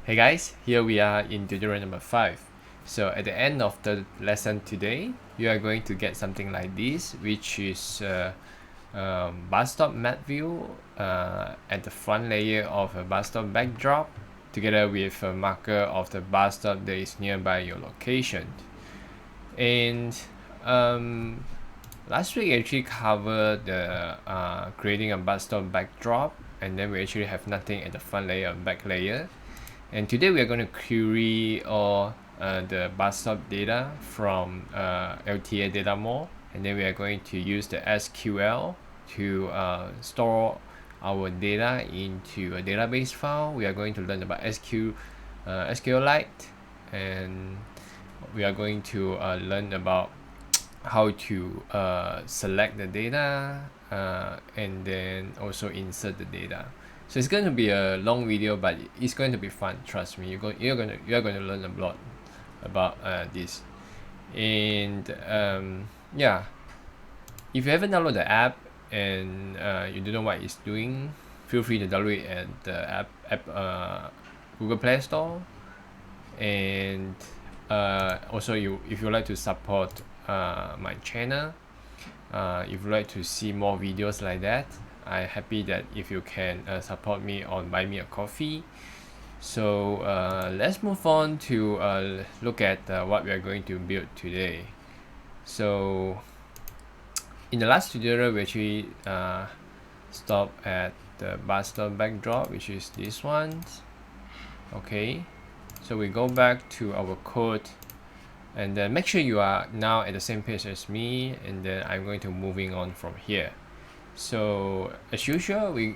Hey guys, here we are in tutorial number 5. So at the end of the lesson today, you are going to get something like this, which is Bus Stop Mapview at the front layer of a bus stop backdrop, together with a marker of the bus stop that is nearby your location. And last week I actually covered the creating a bus stop backdrop, and then we actually have nothing at the front layer and back layer. And today we are going to query all the bus stop data from LTA data model, and then we are going to use the SQL to store our data into a database file. We are going to learn about SQLite, and we are going to learn about how to select the data and then also insert the data. So it's going to be a long video, but it's going to be fun. Trust me, you're going to learn a lot about this. And yeah, if you haven't downloaded the app and you don't know what it's doing, feel free to download it at the app Google Play Store. And also, if you like to support my channel, if you like to see more videos like that, I'm happy that if you can support me on Buy Me a Coffee. So let's move on to look at what we are going to build today. So in the last tutorial, we actually stopped at the bus stop backdrop, which is this one. Okay, so we go back to our code, and then make sure you are now at the same page as me, and then I'm going to moving on from here. So as usual, we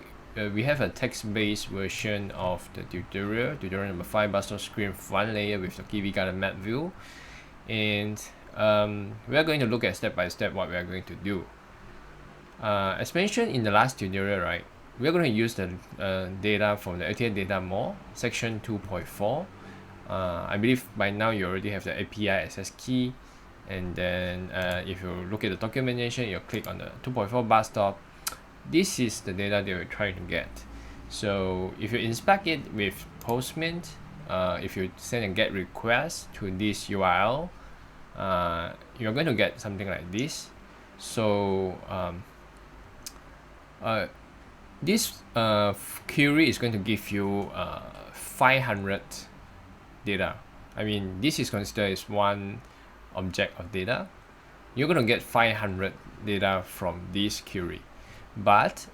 have a text-based version of the tutorial number 5, bus stop screen front layer with the Kivy Garden Mapview, and we are going to look at step by step what we are going to do. As mentioned in the last tutorial, right, we are going to use the data from the LTI data model section 2.4. I believe by now you already have the API access key, and then if you look at the documentation, you click on the 2.4 bus stop. This is the data that we're trying to get. So if you inspect it with Postman, if you send a GET request to this URL, you're going to get something like this. So this query is going to give you 500 data. I mean, this is considered as one object of data. You're going to get 500 data from this query, but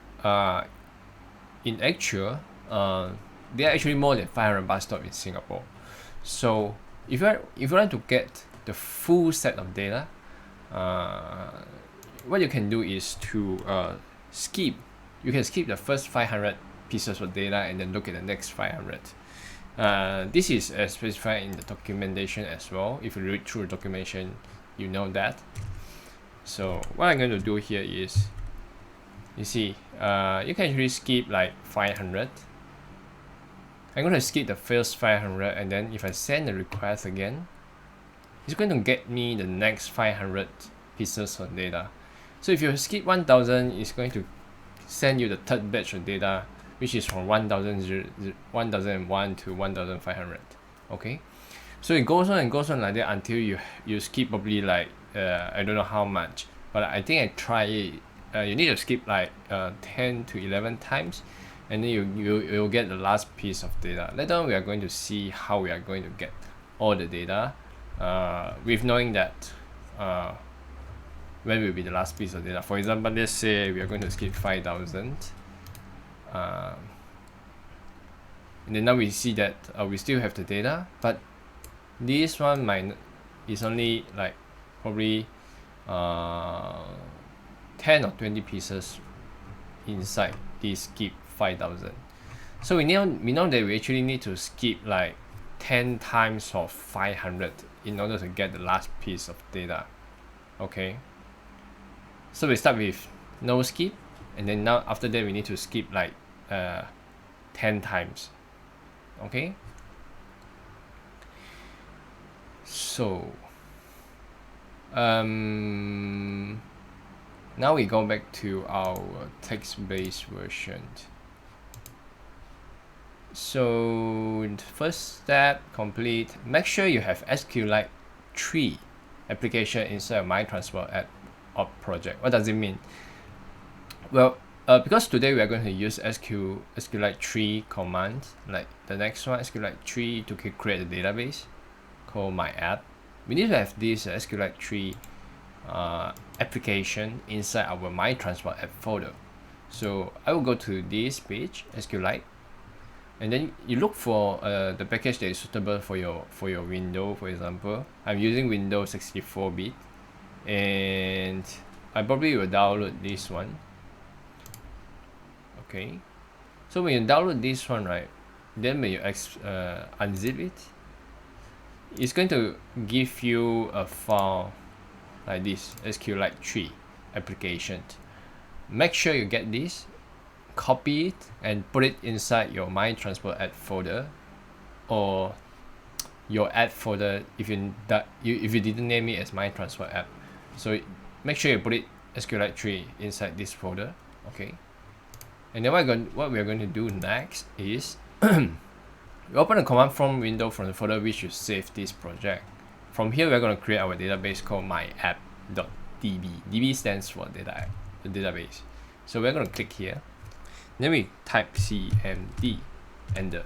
in actual, there are actually more than 500 bus stops in Singapore. So if you want to get the full set of data, what you can do is to skip. You can skip the first 500 pieces of data and then look at the next 500. This is specified in the documentation as well. If you read through the documentation, you know that. So what I'm going to do here is, you see, you can actually skip like 500. I'm going to skip the first 500, and then if I send the request again, it's going to get me the next 500 pieces of data. So if you skip 1000, it's going to send you the third batch of data, which is from 1001 to 1500. Okay, so it goes on and goes on like that until you skip probably like I don't know how much, but I think I try it. You need to skip like 10 to 11 times, and then you'll get the last piece of data. Later on, we are going to see how we are going to get all the data, with knowing that when will be the last piece of data. For example, let's say we are going to skip 5000, and then now we see that we still have the data, but this one is only like probably 10 or 20 pieces inside this skip 5000. So we know that we actually need to skip like 10 times of 500 in order to get the last piece of data. Okay, so we start with no skip, and then now after that we need to skip like 10 times. Okay, so now we go back to our text-based version. So first step complete. Make sure you have SQLite 3 application inside MyTransportApp project. What does it mean? Well, because today we are going to use SQLite 3 commands, like the next one, SQLite 3 to create a database called MyApp. We need to have this SQLite 3 application inside our MyTransportApp folder. So I will go to this page, SQLite, and then you look for the package that is suitable for your window. For example, I'm using Windows 64-bit, and I probably will download this one. Okay, so when you download this one, right, then when you unzip it, it's going to give you a file like this, SQLite 3 application. Make sure you get this, copy it, and put it inside your MyTransportApp folder, or your app folder if you didn't name it as MyTransportApp. So make sure you put it SQLite 3 inside this folder. Okay, and then what we're going to do next is we open a command prompt window from the folder which you save this project. From here, we're going to create our database called myapp.db. DB stands for database. So we're going to click here. Then we type cmd, enter.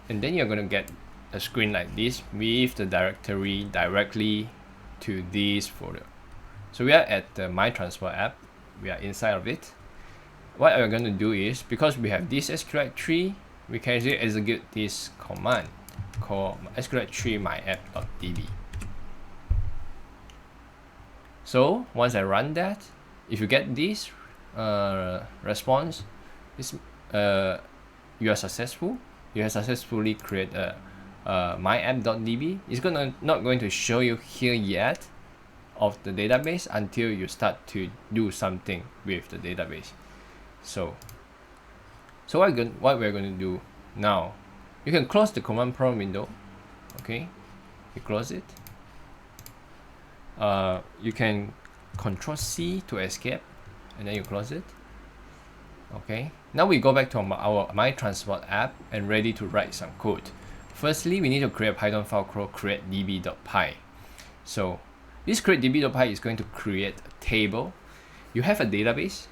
And then you're going to get a screen like this with the directory directly to this folder. So we are at the MyTransportApp. We are inside of it. What we're going to do is, because we have this SQLite 3, we can actually execute this command called SQLite 3 myapp.db. So once I run that, if you get this response, this you are successful. You have successfully created myapp.db. It's not going to show you here yet of the database until you start to do something with the database. So what we're going to do now, you can close the command prompt window. Okay, you close it. You can Control C to escape, and then you close it. Okay, now we go back to our MyTransportApp and ready to write some code. Firstly, we need to create a Python file called createdb.py. So this createdb.py is going to create a table. You have a database,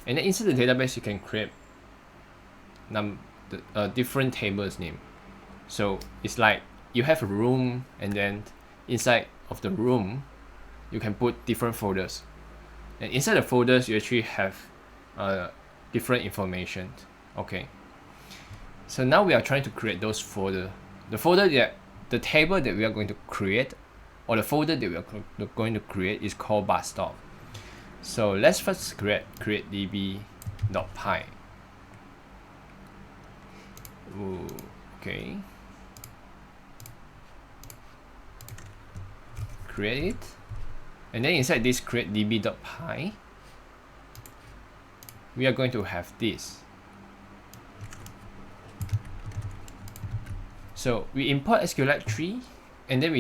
and then inside the database you can create different tables name. So it's like you have a room, and then inside of the room you can put different folders, and inside the folders you actually have different information. Okay, so now we are trying to create those folders. The table that we are going to create, or the folder that we are going to create, is called Bus Stop. So let's first create db.py. Okay, create it, and then inside this createdb.py we are going to have this. So we import SQLite 3, and then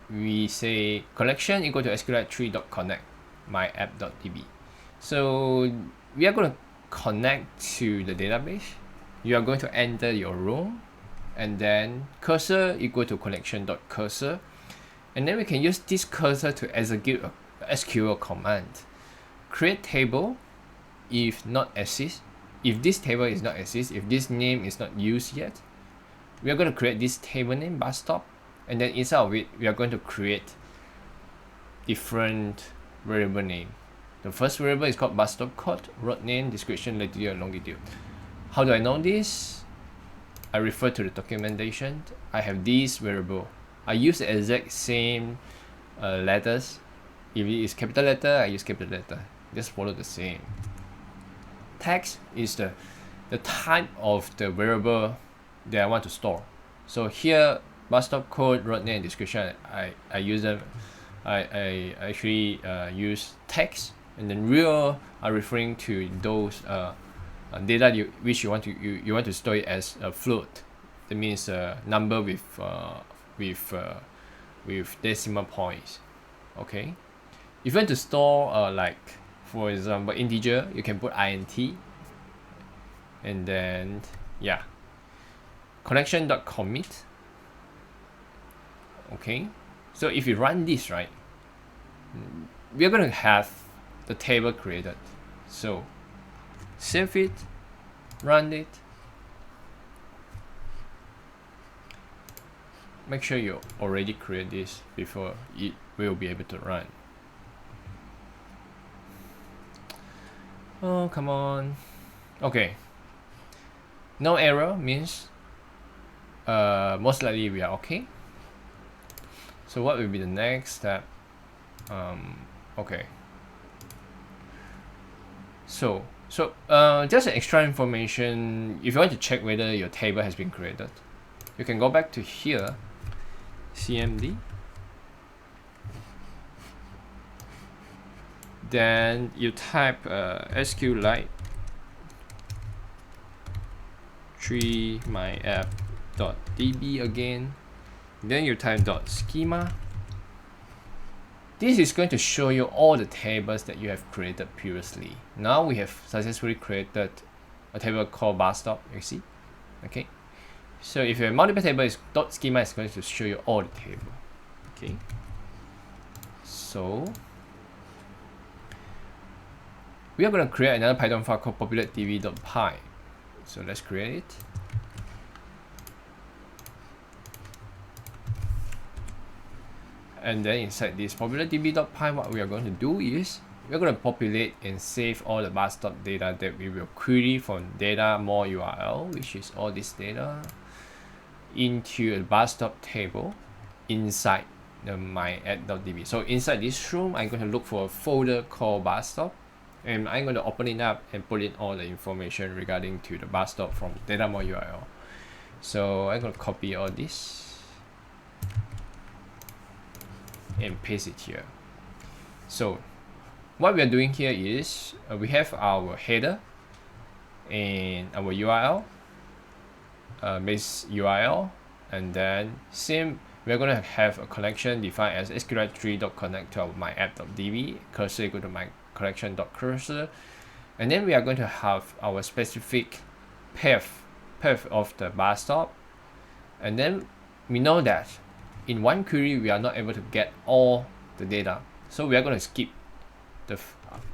we say collection equal to SQLite3.connect myapp.db. So we are going to connect to the database. You are going to enter your room, and then cursor equal to connection.cursor, and then we can use this cursor to execute a SQL command. Create table if not exist. If this table is not exist, if this name is not used yet, we are going to create this table name bus stop, and then inside of it we are going to create different variable name. The first variable is called bus stop code, road name, description, latitude, and longitude. How do I know this? I refer to the documentation. I have this variable. I use the exact same letters. If it is capital letter, I use capital letter. Just follow the same. Text is the type of the variable that I want to store. So here, bus stop code, road name, and description, I use them. I actually use text, and then real are referring to those data which you want to store it as a float. That means a number with decimal points. Okay, if you want to store like for example integer, you can put int. and then yeah, connection.commit. Okay, so if you run this, right, we're going to have the table created. So save it, run it. Make sure you already create this before it will be able to run. Oh, come on. Okay, no error means most likely we are okay. So what will be the next step? Okay, so just an extra information, if you want to check whether your table has been created, you can go back to here, cmd, then you type sqlite tree myapp.db again, then you type .schema. This is going to show you all the tables that you have created previously. Now we have successfully created a table called Bus Stop, you see. Okay, so if you have multiple tables, .schema is going to show you all the table. Okay, so we are going to create another Python file called populate.db.py. So let's create it. And then inside this populate.db.py, what we are going to do is we're going to populate and save all the bus stop data that we will query from data more URL, which is all this data, into a bus stop table inside the myapp.db. So inside this room, I'm going to look for a folder called bus stop, and I'm going to open it up and put in all the information regarding to the bus stop from data more URL. So I'm going to copy all this and paste it here. So what we are doing here is we have our header and our URL, base URL, and then same, we're going to have a collection defined as sqlite3.connect to our myapp.db, cursor equal to my collection.cursor, and then we are going to have our specific path of the bus stop, and then we know that in one query we are not able to get all the data, so we are going to skip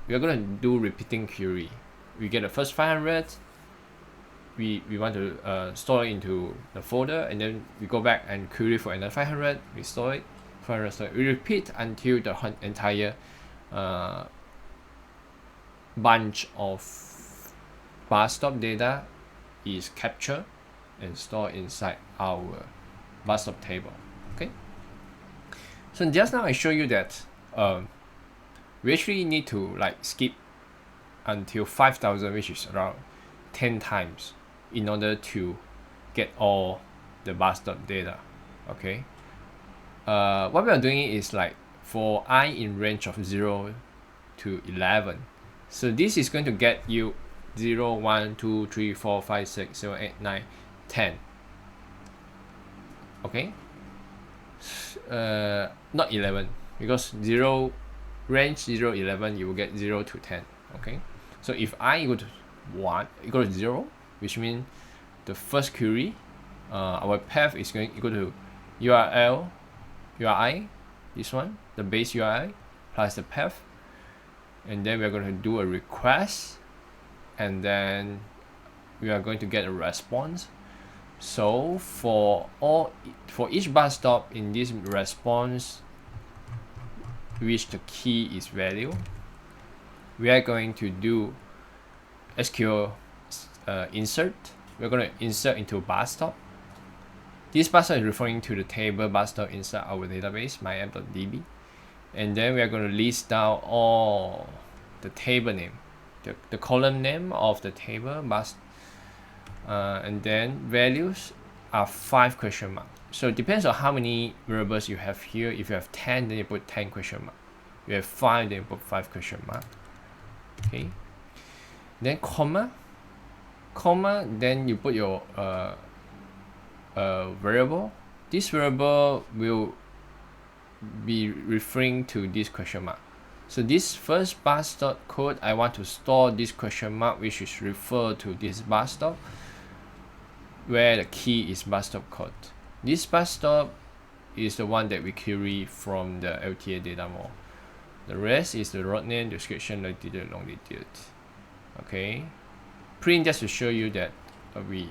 we are going to do repeating query. We get the first 500, we want to store it into the folder, and then we go back and query for another 500, we store it, 500 store it. We repeat until the entire bunch of bus stop data is captured and stored inside our bus stop table. Okay, so just now I show you that we actually need to like skip until 5,000, which is around 10 times, in order to get all the bus stop data. Okay, what we are doing is like for I in range of 0 to 11, so this is going to get you 0, 1, 2, 3, 4, 5, 6, 7, 8, 9, 10. Okay, not 11, because 0 range 0, 11, you will get 0 to 10. Okay, so if I equal to 1 equal to 0, which means the first query, our path is going equal to URI, this one, the base URI plus the path, and then we are going to do a request, and then we are going to get a response. So for each bus stop in this response, which the key is value, we are going to do SQL insert. We're going to insert into bus stop. This bus stop is referring to the table bus stop inside our database myapp.db, and then we are going to list down all the table name, the column name of the table bus, and then values are 5 question mark. So it depends on how many variables you have here. If you have 10, then you put 10 question mark. You have 5, then you put 5 question mark. Okay, then comma, then you put your variable. This variable will be referring to this question mark. So this first bus stop code, I want to store this question mark, which is referred to this bus stop, where the key is bus stop code. This bus stop is the one that we query from the LTA data model. The rest is the road name, description, latitude, longitude. Okay, print just to show you that we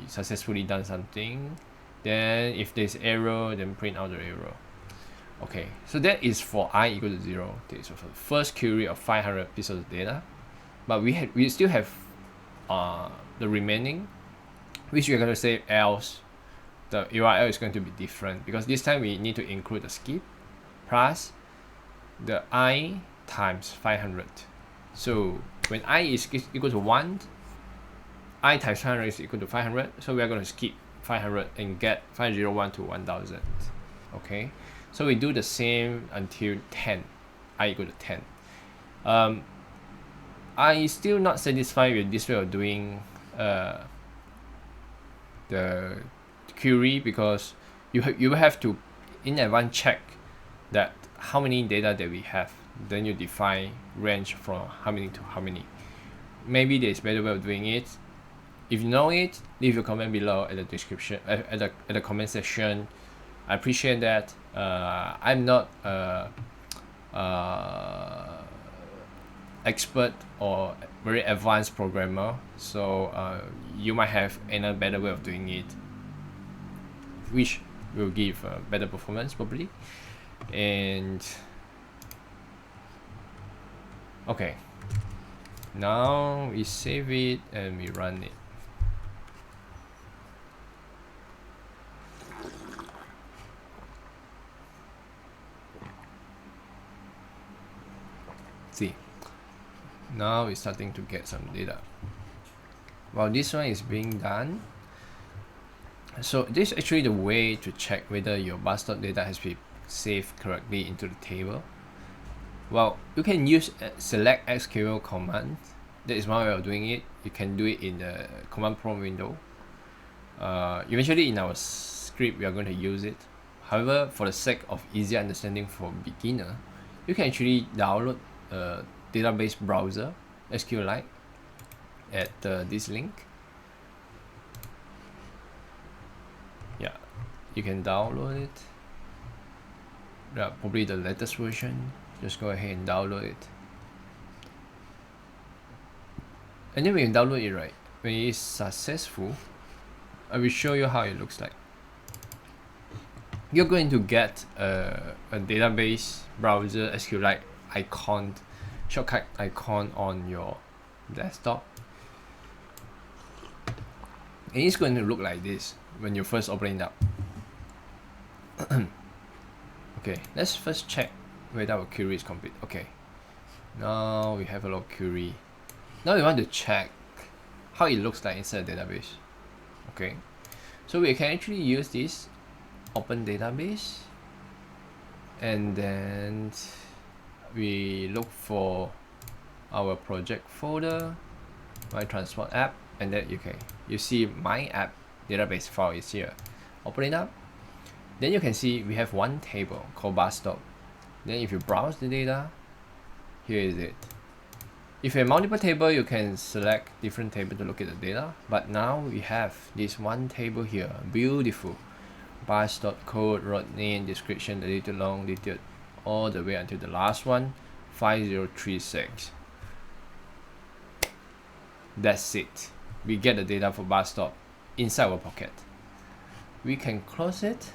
successfully done something. Then if there's error, then print out the error. Okay, so that is for I equal to 0. Okay, so for the first query of 500 pieces of data, but we still have the remaining, which we're going to say else the URL is going to be different, because this time we need to include the skip plus the I times 500. So when I is equal to 1, I times 500 is equal to 500, so we are going to skip 500 and get 501 to 1000. Okay, so we do the same until 10, I equal to 10. I still not satisfied with this way of doing the query, because you have to in advance check that how many data that we have, then you define range from how many to how many. Maybe there's better way of doing it. If you know it, leave your comment below at the description, at the comment section. I appreciate that. I'm not expert or very advanced programmer, so you might have another better way of doing it, which will give better performance probably. And okay, now we save it and we run it. See, now we're starting to get some data. While this one is being done, so this is actually the way to check whether your bus stop data has been saved correctly into the table. Well, you can use select SQL command. That is one way of doing it. You can do it in the command prompt window. Eventually in our script we are going to use it. However, for the sake of easier understanding for beginner, you can actually download a database browser, SQLite, at this link. Yeah, you can download it. Yeah, probably the latest version. Just go ahead and download it. And then when you download it, right, when it is successful, I will show you how it looks like. You're going to get a database browser SQLite icon, shortcut icon on your desktop. And it's going to look like this when you first open it up. Okay, let's first check whether our query is complete. Okay, now we have a lot of query. Now we want to check how it looks like inside the database. Okay, so we can actually use this open database, and then we look for our project folder, MyTransportApp, and then you see my app database file is here. Open it up. Then you can see we have one table called bus stop. Then if you browse the data, here is it. If you have multiple tables, you can select different table to look at the data. But now we have this one table here, beautiful. Bus stop code, road name, description, latitude, longitude, all the way until the last one, 5036. That's it. We get the data for bus stop inside our pocket. We can close it.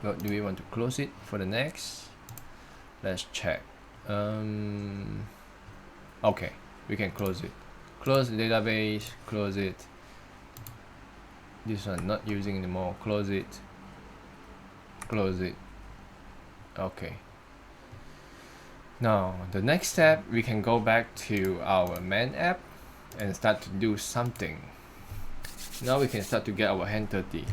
What do we want to close it for the next? Let's check. Okay, we can close it. Close the database, close it. This one not using anymore, close it. Close it. Okay. Now, the next step, we can go back to our main app and start to do something. Now we can start to get our hand dirty.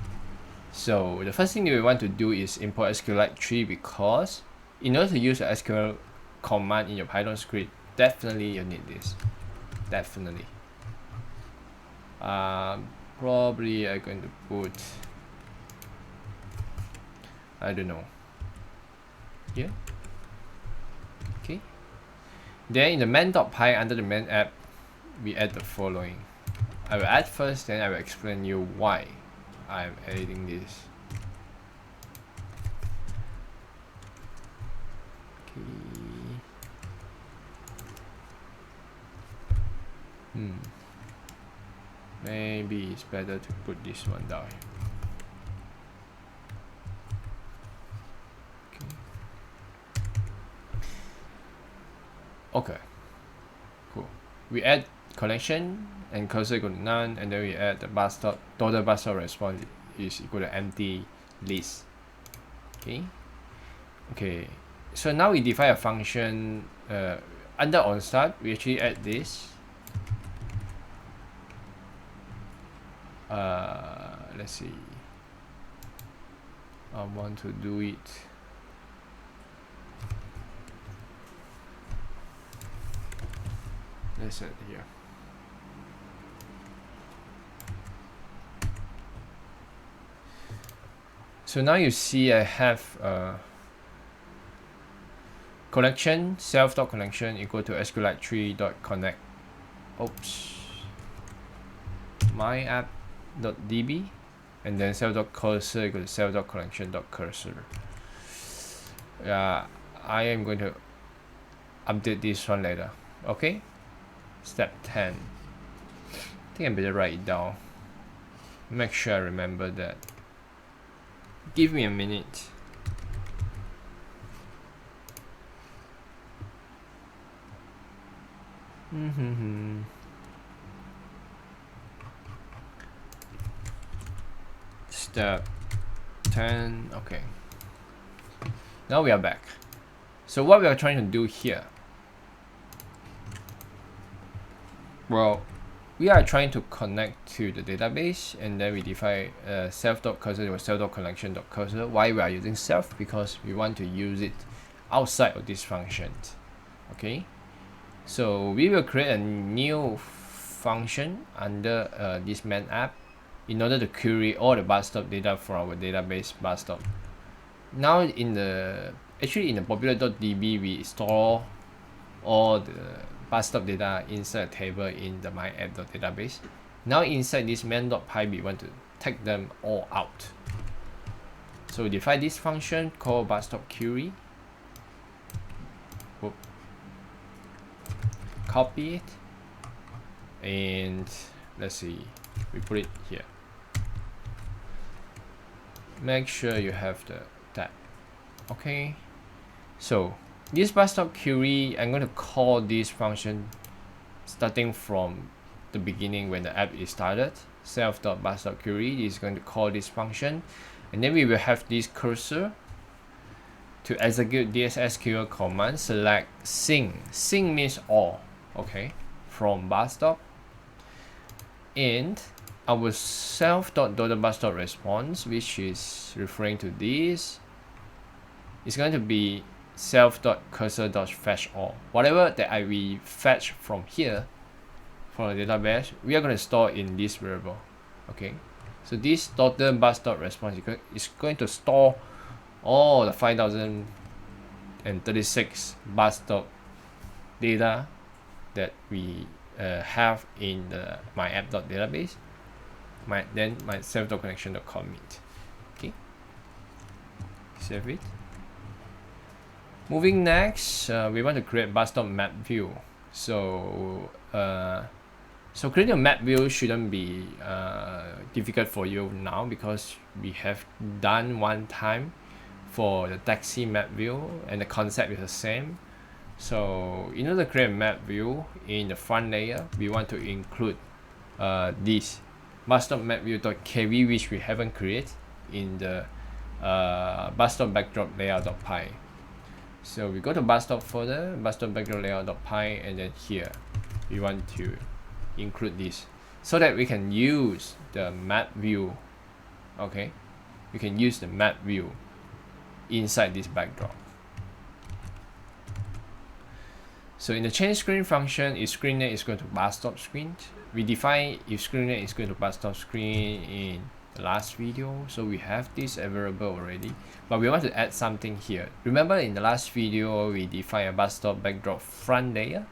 So the first thing that we want to do is import SQLite 3, because in order to use a SQL command in your Python script, definitely you need this. Definitely. Probably I'm going to put, I don't know, here. Then in the main.py under the main app, we add the following. I will add first, then I will explain you why I'm editing this. Okay. Maybe it's better to put this one down. Okay. Cool. We add connection and cursor equal to none, and then we add the bus stop, total bus stop response is equal to empty list. Okay. Okay. So now we define a function under onStart. We actually add this. Let's see. I want to do it. Let's add here. So now you see I have collection self.connection equal to SQLite3.connect. Oops. MyApp.db and then self.cursor equal to self.connection.cursor. I am going to update this one later. Okay. Step 10. I think I better write it down. Make sure I remember that. Give me a minute. Step 10. Okay. Now we are back. So what we are trying to do here, well, we are trying to connect to the database, and then we define self.cursor or self.connection.cursor. Why we are using self? Because we want to use it outside of this function. Okay, so we will create a new function under this main app in order to query all the bus stop data from our database bus stop. Now in the populate.db we store all the bus stop data inside a table in the myapp.database. Now inside this main.py we want to take them all out. So we define this function called bus stop query. Whoop. Copy it, and let's see, we put it here. Make sure you have the tab. Okay, so this bus stop query, I'm going to call this function starting from the beginning when the app is started. Self.busstopQuery is going to call this function, and then we will have this cursor to execute this SQL command. Select sing. Sing means all. Okay, from bus stop, and our self.totalBusStop.response, which is referring to this, is going to be self.cursor.fetch all. Whatever that we fetch from here, from the database, we are going to store in this variable. Okay, so this total bus stop response is going to store all the 5036 bus stop data that we have in the myapp.database. Then my self.connection.commit. Okay, save it. Moving next, we want to create Bus Stop Mapview. So creating a map view shouldn't be difficult for you now, because we have done one time for the taxi map view and the concept is the same. So in order to create a map view in the front layer, we want to include this Bus Stop Mapview.kv, which we haven't created in the Bus Stop Backdrop Layout.py. So we go to Bus Stop folder, Bus Stop Backdrop Layout.py, and then here we want to include this so that we can use the map view. Okay, we can use the map view inside this backdrop. So in the change screen function, if screen name is going to bus stop screen, we define if screen name is going to bus stop screen in the last video, so we have this available already, but we want to add something here. Remember in the last video we defined a bus stop backdrop front layer.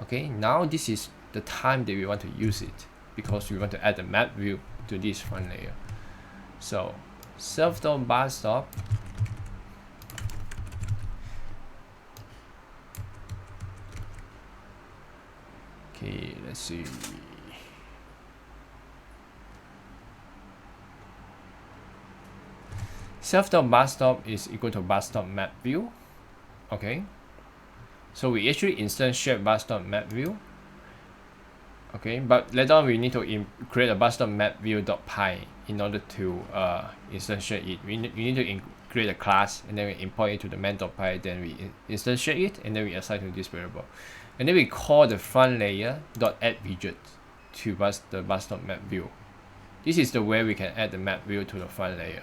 Okay, now this is the time that we want to use it, because we want to add the map view to this front layer. So self.bus stop okay, let's see. Self.bus stop is equal to bus stop map view. Okay, so we actually instantiate bus stop map view. Okay, but later on we need to create a bus stop map view.py in order to instantiate it. We need to create a class, and then we import it to the main.py, then we instantiate it, and then we assign to this variable, and then we call the front layer .add widget to the bus stop map view. This is the way we can add the map view to the front layer.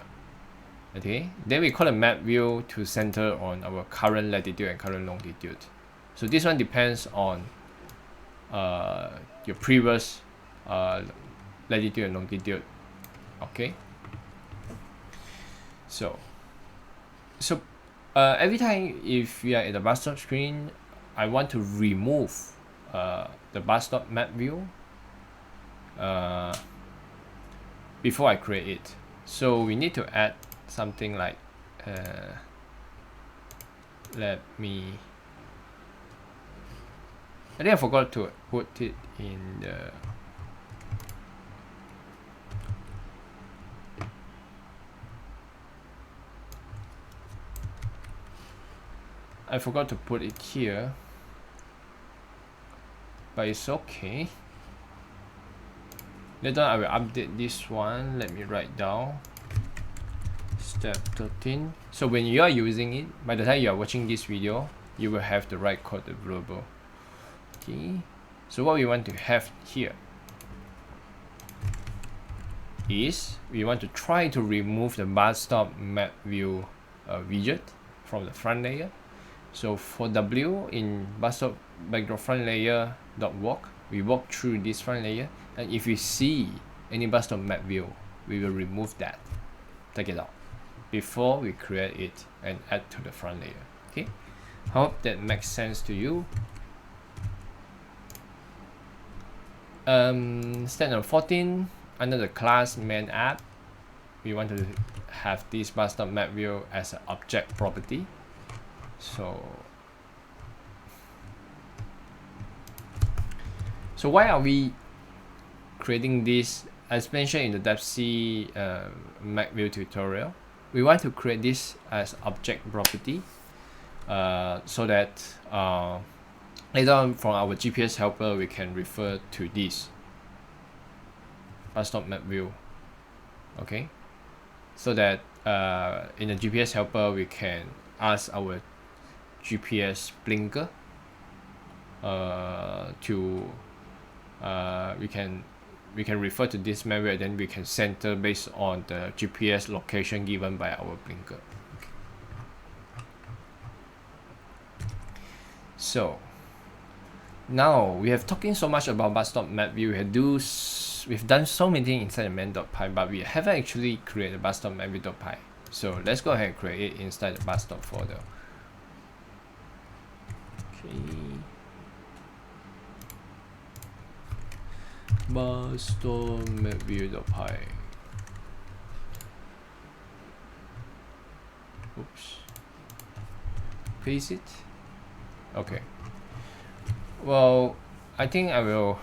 Okay, then we call the map view to center on our current latitude and current longitude. So this one depends on your previous latitude and longitude. Okay, so every time if we are at the bus stop screen, I want to remove the bus stop map view before I create it. So we need to add something like I think I forgot to put it in the I forgot to put it here, but it's okay. Later I will update this one. Let me write down step 13. So when you are using it, by the time you are watching this video, you will have the right code available. Okay, so what we want to have here is we want to try to remove the bus stop map view widget from the front layer. So for W in bus stop backdrop front layer .walk, we walk through this front layer, and if we see any bus stop map view, we will remove that, take it out before we create it and add to the front layer. Okay, hope that makes sense to you. Step number 14, under the class main app, we want to have this bus stop map view as an object property. So why are we creating this? As mentioned in the Depth-C map view tutorial, we want to create this as object property so that later on from our GPS helper we can refer to this bus stop map view. Okay, so that in the GPS helper we can ask our GPS blinker we can refer to this map view, and then we can center based on the GPS location given by our blinker. Okay. So now we have talking so much about bus stop map view. We've done so many things inside the main.py, but we haven't actually created a bus stop map view.py. So let's go ahead and create it inside the bus stop folder. Okay. Bus stop mapview.py. Oops. Paste it. Okay. Well, I think I will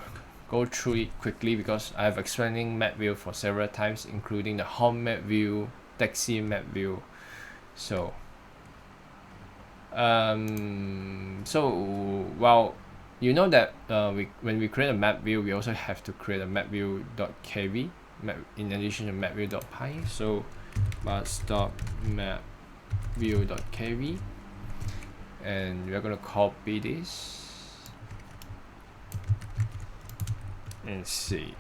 go through it quickly because I have explaining map view for several times, including the home map view, taxi map view. So well, you know that when we create a map view, we also have to create a map view.kv in addition to map view.py. So bus stop map view.kv, and we're going to copy this and save.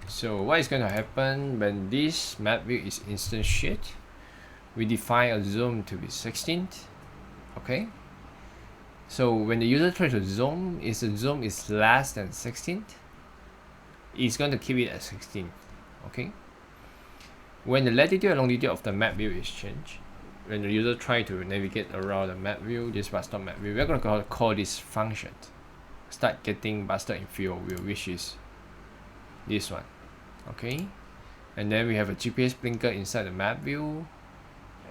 So what is going to happen when this map view is instantiated? We define a zoom to be 16. Okay, so when the user tries to zoom, if the zoom is less than 16, it's going to keep it at 16. Okay. When the latitude and longitude of the map view is changed, when the user try to navigate around the map view, this bus stop map view, we're going to call this function. Start getting bus stop in field of view, which is this one. Okay. And then we have a GPS blinker inside the map view.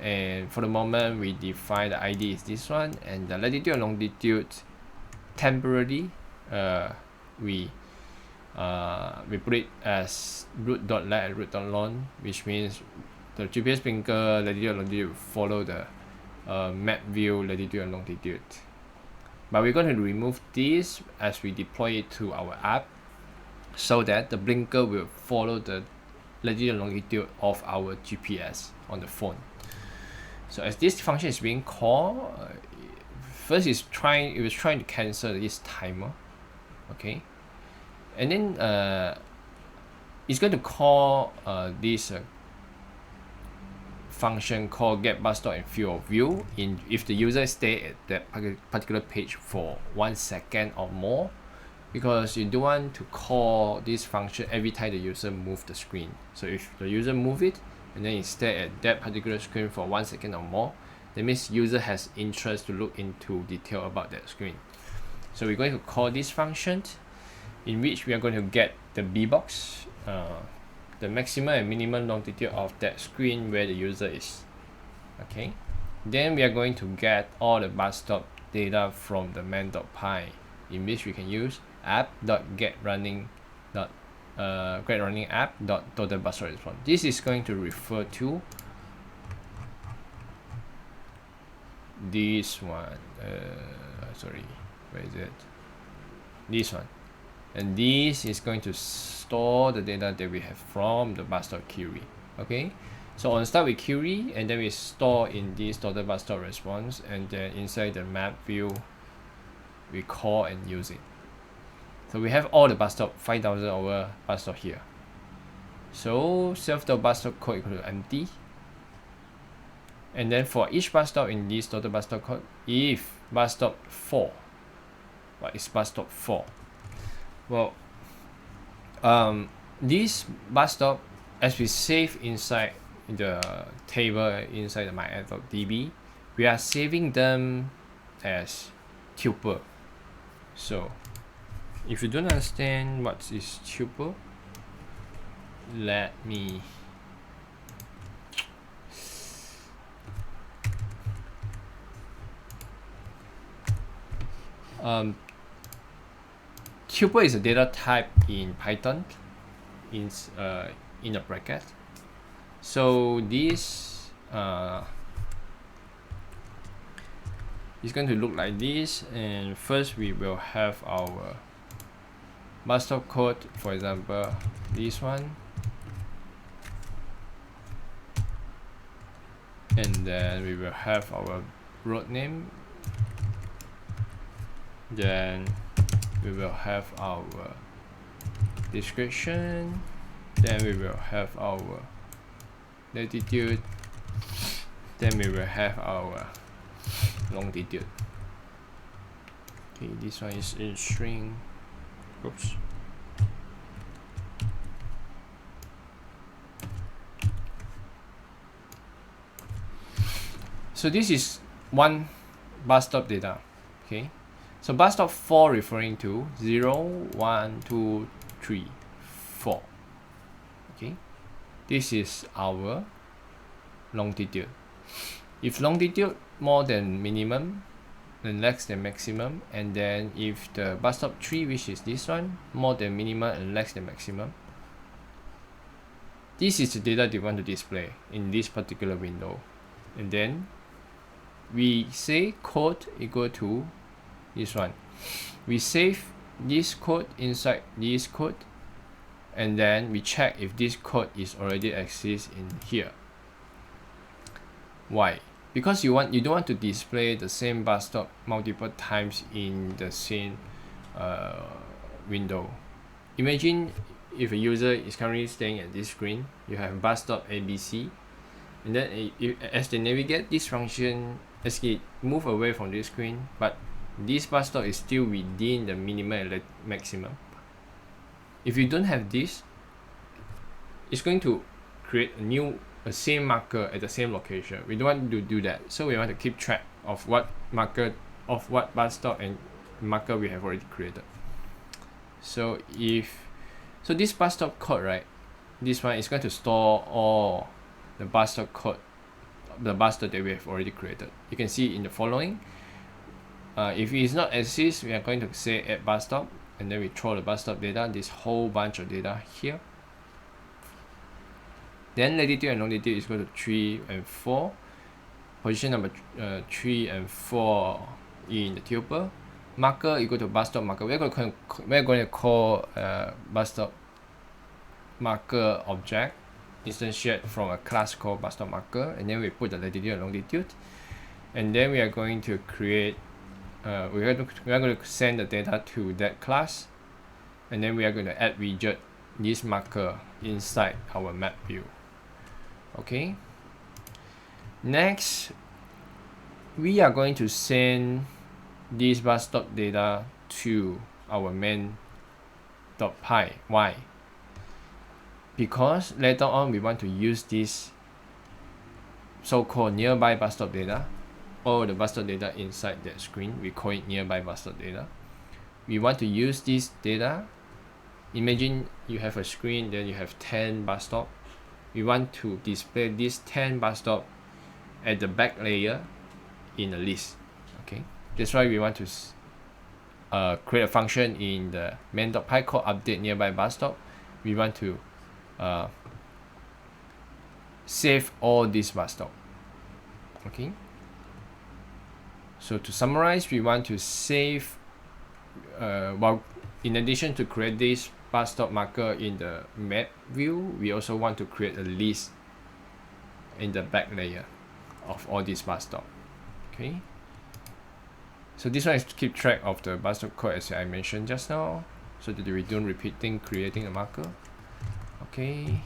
And for the moment, we define the ID is this one, and the latitude and longitude temporarily we put it as root.lat and root.long, which means the GPS blinker latitude and longitude follow the map view latitude and longitude. But we're going to remove this as we deploy it to our app, so that the blinker will follow the latitude and longitude of our GPS on the phone. So as this function is being called, first it was trying to cancel this timer, okay, and then it's going to call this function called get bus stop in field of view if the user stay at that particular page for 1 second or more, because you don't want to call this function every time the user move the screen. So if the user move it and then you stay at that particular screen for 1 second or more, that means user has interest to look into detail about that screen. So we're going to call this function, in which we are going to get the B box, the maximum and minimum longitude of that screen where the user is. Okay. Then we are going to get all the bus stop data from the man.py, in which we can use app.getRunning app.total bus stop response. This is going to refer to this one. Sorry, where is it? This one. And this is going to store the data that we have from the bus stop query. Okay, so on start with query, and then we store in this total bus stop response, and then inside the map view we call and use it. So we have all the bus stop 5,000 over bus stop here. So self.bus stop code equal to empty. And then for each bus stop in this total bus stop code, if bus stop 4, what is bus stop 4? Well, this bus stop, as we save inside the table inside the MyTransportApp, we are saving them as tuple. So if you don't understand what is tuple, let me tuple is a data type in Python in a bracket. So this is going to look like this, and first we will have our bus stop code, for example this one, and then we will have our road name, then we will have our description, then we will have our latitude, then we will have our longitude. Okay, this one is in string. Oops. So this is one bus stop data. Okay, so bus stop 4 referring to 0, 1, 2, 3, 4. Okay, this is our longitude. If longitude more than minimum, then less than maximum, and then if the bus stop 3, which is this one, more than minimum and less than maximum, this is the data they want to display in this particular window. And then we say code equal to this one. We save this code inside this code, and then we check if this code is already exists in here. Why? Because you don't want to display the same bus stop multiple times in the same window. Imagine if a user is currently staying at this screen, you have bus stop ABC, and then as they navigate this function, as they move away from this screen, but this bus stop is still within the minimum and maximum. If you don't have this, it's going to create a same marker at the same location. We don't want to do that, so we want to keep track of what bus stop and marker we have already created. So this bus stop code, right, this one is going to store all the bus stop code, the bus stop that we have already created. You can see in the following. If it is not exist, we are going to say add bus stop, and then we throw the bus stop data, this whole bunch of data here. Then latitude and longitude is going to 3 and 4. Position number 3 and 4 in the tuple. Marker equal to bus stop marker. We're going to call bus stop marker object, instantiate from a class called bus stop marker, and then we put the latitude and longitude. And then we are going to create, we are going to send the data to that class, and then we are going to add widget this marker inside our map view. Okay. Next, we are going to send this bus stop data to our main.py. Why? Because later on we want to use this so-called nearby bus stop data, or the bus stop data inside that screen. We call it nearby bus stop data. We want to use this data. Imagine you have a screen, then you have 10 bus stops. We want to display these 10 bus stops at the back layer in a list. Okay, that's why we want to create a function in the main.py called update nearby bus stop. We want to save all these bus stops. Okay, so to summarize, we want to save in addition to create this bus stop marker in the map view, we also want to create a list in the back layer of all these bus stops. Okay, so this one is to keep track of the bus stop code as I mentioned just now, so that we don't repeating creating a marker. Okay,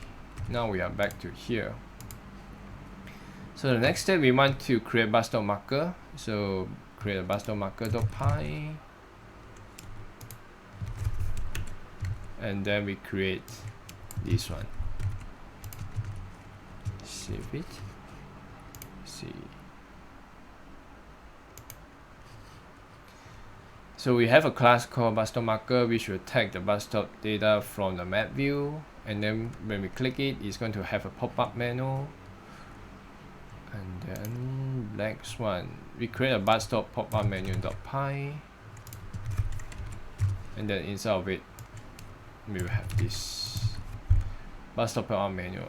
now we are back to here. So the next step, we want to create bus stop marker. So create a bus stop marker.py, and then we create this one. Save it. See. So we have a class called bus stop marker, which will take the bus stop data from the map view, and then when we click it, it's going to have a pop-up menu. And then next one, we create a bus stop pop-up menu.py, and then inside of it, we will have this bus stop pop-up menu,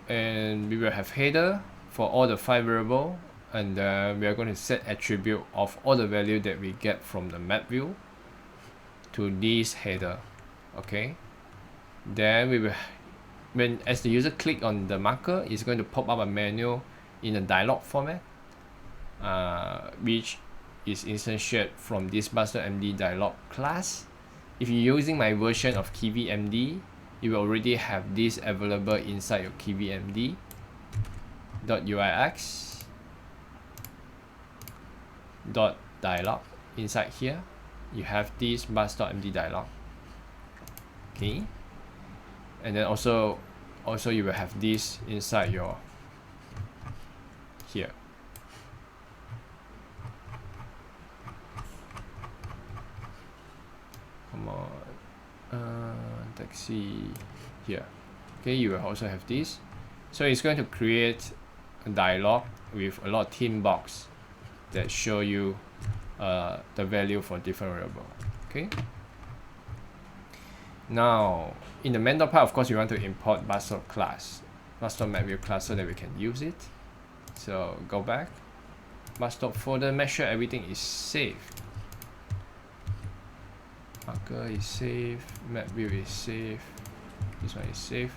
and we will have header for all the 5 variables, and we are going to set attribute of all the value that we get from the map view to this header. Okay, then we will, as the user click on the marker, it's going to pop up a menu in a dialog format, which is instantiated from this bus stop MD dialog class. If you're using my version of Kivy MD, you will already have this available inside your Kivy MD .uix .dialog. Inside here, you have this bus stop MD dialog. Okay, and then also you will have this inside your here. Come on, taxi here. Okay, you will also have this. So it's going to create a dialog with a lot of team box that show you the value for different variable. Okay. Now in the main.py, of course, we want to import bus stop class, bus stop mapview class, so that we can use it. So go back, bus stop folder, make sure everything is saved. Marker is saved, map view is saved, this one is saved.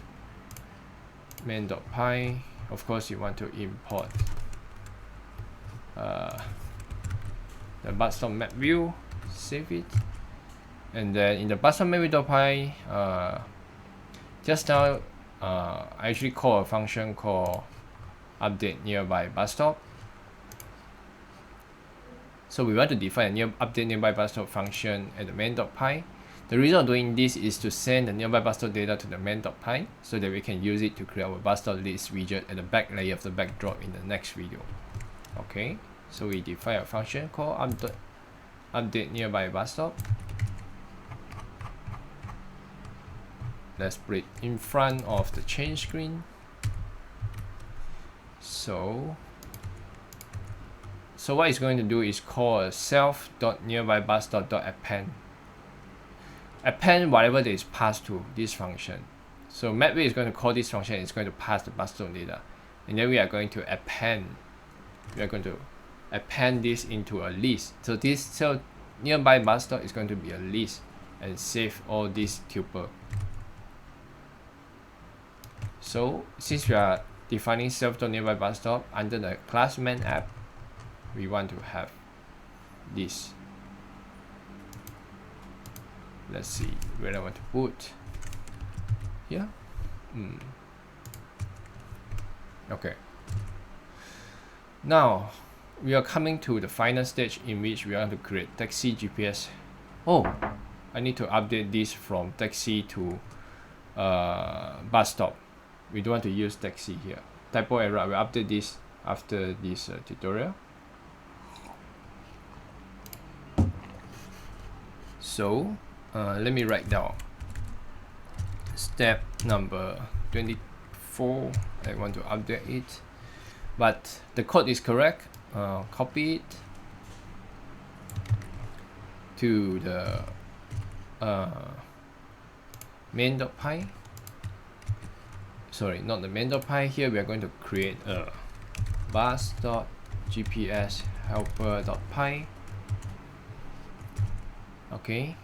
Main.py, of course you want to import the bus stop map view, save it. And then in the bus stop mapview.py, just now I actually call a function called update nearby bus stop. So we want to define a update nearby bus stop function at the main.py. The reason of doing this is to send the nearby bus stop data to the main.py so that we can use it to create our bus stop list widget at the back layer of the backdrop in the next video. Okay, so we define a function called update nearby bus stop. Let's put it in front of the change screen. So what it's going to do is call a self.nearbybusstop.append. Append whatever that is passed to this function. So Mapview is going to call this function and it's going to pass the bus stop data. And then we are going to append. We are going to append this into a list. So nearby bus stop is going to be a list and save all these tuple. So since we are defining self.nearby bus stop under the class main app, we want to have this. Let's see where I want to put here. Okay. Now we are coming to the final stage in which we want to create taxi GPS. Oh, I need to update this from taxi to bus stop. We don't want to use taxi here. Typo error. I will update this after this tutorial. So let me write down step number 24. I want to update it, but the code is correct. Copy it to the main.py. Sorry, not the main.py. Here we are going to create a bus.gps helper.py. Okay,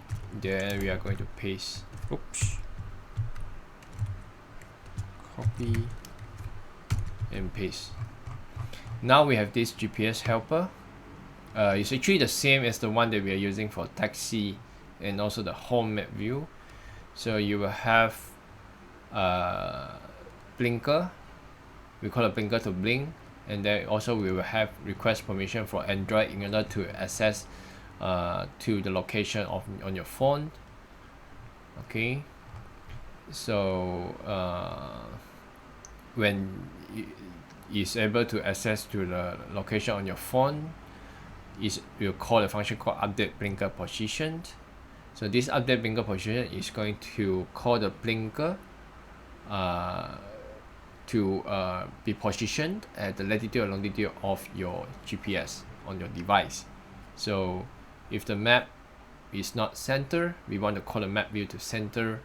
then we are going to paste. Oops. Copy and paste. Now we have this GPS helper. It's actually the same as the one that we are using for taxi and also the home map view. So you will have blinker. We call a blinker to blink, and then also we will have request permission for Android in order to access to the location on your phone. Okay, so when is able to access to the location on your phone, we'll call a function called update blinker position. So this update blinker position is going to call the blinker to be positioned at the latitude or longitude of your GPS on your device. So if the map is not center, we want to call the map view to center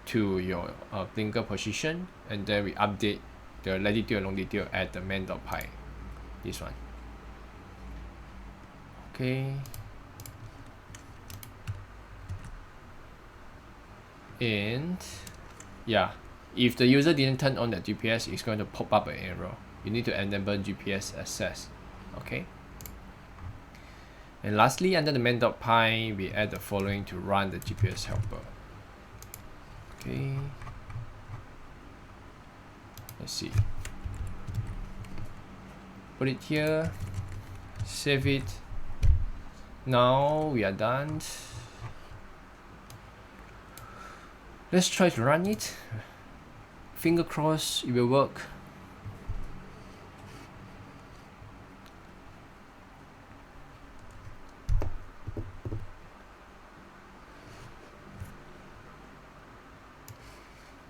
to your blinker position, and then we update the latitude and longitude at the main.py. This one. Okay. And yeah, if the user didn't turn on the GPS, it's going to pop up an error. You need to enable GPS access. Okay. And lastly, under the main.py, we add the following to run the GPS helper. Okay. Let's see. Put it here. Save it. Now we are done. Let's try to run it. Finger crossed it will work.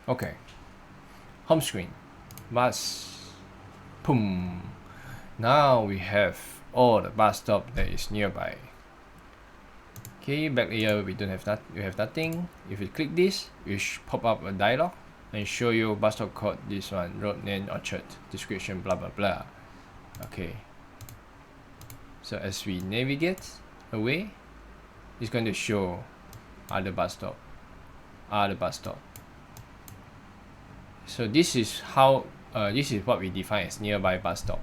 Okay. Home screen. Bus. Boom. Now we have all the bus stop that is nearby. Okay, back here we don't have that. We have nothing. If you click this, it should pop up a dialog and show you bus stop code. This one, road name, orchard, description, blah blah blah. Okay. So as we navigate away, it's going to show other bus stop, other bus stop. So this is how this is what we define as nearby bus stop.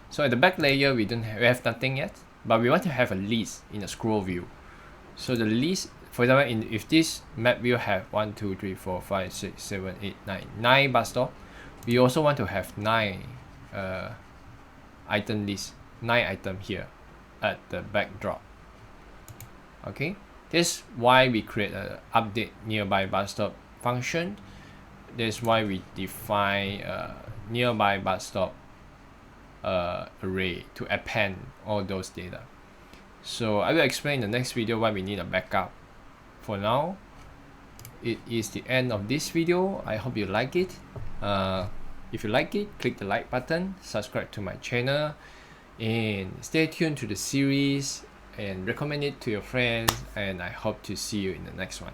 So at the back layer we have nothing yet, but we want to have a list in a scroll view. So the list, for example, if this map view have 1, 2, 3, 4, 5, 6, 7, 8, 9 bus stop, we also want to have 9 item list, 9 item here at the backdrop. Okay, That's why we create a update nearby bus stop function. That's why we define a nearby bus stop array to append all those data. So I will explain in the next video why we need a backup. For now, it is the end of this video. I hope you like it. If you like it, click the like button, subscribe to my channel, and stay tuned to the series and recommend it to your friends, and I hope to see you in the next one.